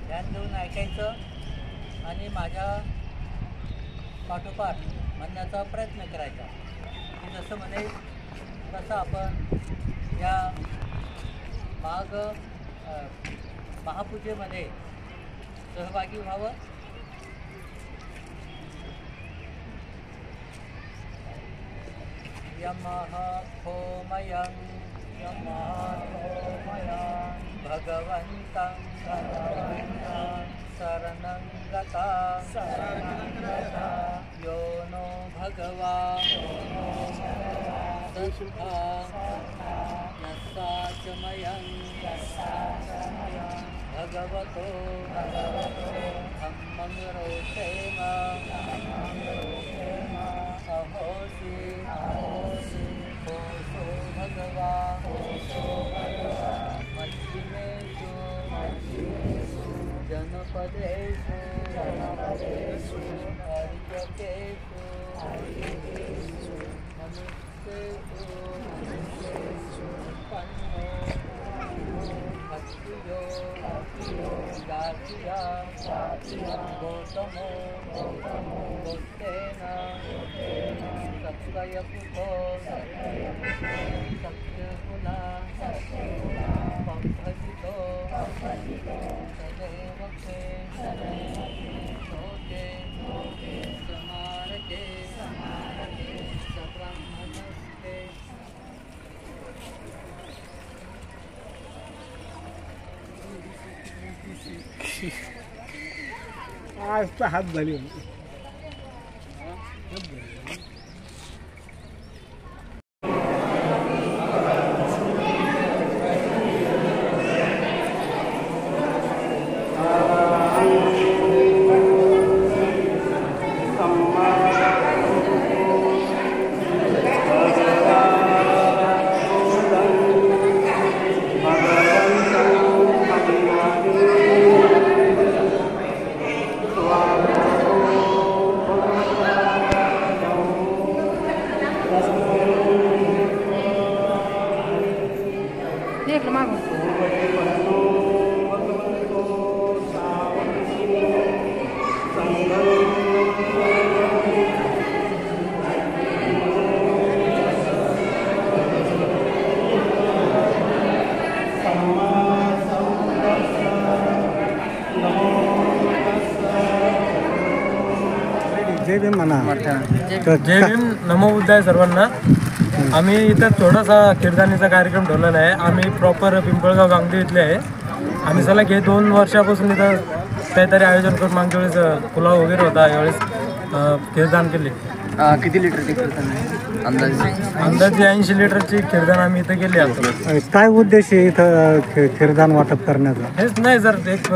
ध्यान देऊन ऐकायचं आणि माझ्या पाठोपाठ म्हणण्याचा प्रयत्न करायचा. मी जसं म्हणेल तसं आपण या महापूजेमध्ये सहभागी व्हावं. यमः होमयं भगवन्तं शरणं गता यो नो भगवान् नस्साचमयं भगवतो धम्मं रोचेम अहोसि होसो भगवान् मध्यमेषु जनपदेषु हरिकेषु मनुष्येषु पन्नो भक्तियो जातिया गौतमो गोत्रेण सत्वयपुतो सत्यकुला पद्धतितो सदैव खे शोके समारके सब्रह्मणस्ते. आज तर हात झाली. जय भीम म्हणा. जय भीम. नमो बुद्धाय सर्वांना. आम्ही इथं थोडासा कीर्तनीचा कार्यक्रम ठेवलेला आहे. आम्ही प्रॉपर पिंपळगाव गांगदेव इथले आहे. आम्ही सलग हे 2 वर्षापासून इथं काहीतरी आयोजन करून मागच्या वेळेस पुलाव वगैरे होता, यावेळेस कीर्तन केले. किती लिटरची कीर्तन अंदाजे 80 लिटरची कीर्तन आम्ही इथं केली. आता काय उद्देश आहे इथं कीर्तन वाटप करण्याचा? हेच नाही सर, एक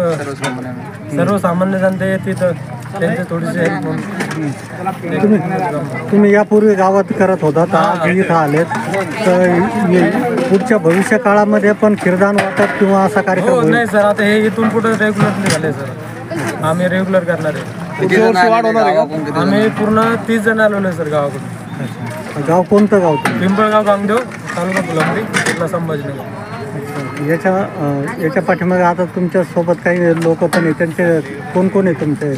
सर्वसामान्य जनता येते तिथं त्यांचे थोडीशी हेल्प म्हणून. तुम्ही यापूर्वी गावात करत होता, तर इथं आलेत, तर पुढच्या भविष्य काळामध्ये पण कीर्तन वाटप किंवा असा कार्यक्रम? हो नाही सर, आता हे इथून पुढे रेग्युलर निघाले सर. आम्ही रेग्युलर करणार आहे. आम्ही पूर्ण 30 जण आलेलो आहे सर गावाकडून. गाव कोणतं गाव? पिंपळगाव गांगदेव, तालुका फुलंब्री, जिल्हा संभाजीनगर. याच्या पाठीमागे आता तुमच्या सोबत काही लोक पण आहे, त्यांचे कोण कोण आहे तुमचे?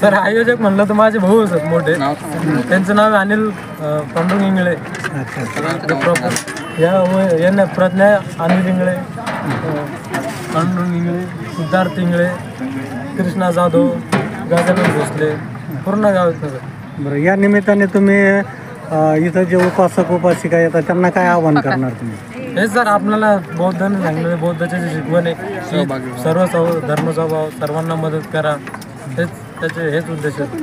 सर आयोजक म्हणलं तर माझे भाऊ सर मोठे, त्यांचं नाव अनिल पांडुरंग इंगळे. प्रॉपर यांना प्रज्ञा अनिल इंगळे, पांडुरंग इंगळे, सिद्धार्थ इंगळे, कृष्णा जाधव, गजानन भोसले, पूर्ण गाव येतं सर. बरं, या निमित्ताने तुम्ही इथं जे उपासक उपासिका येतात त्यांना काय आवाहन करणार तुम्ही? हे सर आपल्याला बौद्धांनी सांगितलं, बौद्धाचे जे शिकवण आहे, सर्व धर्मस्वभाव, सर्वांना मदत करा, हेच त्याचे हेच उद्देश आहेत.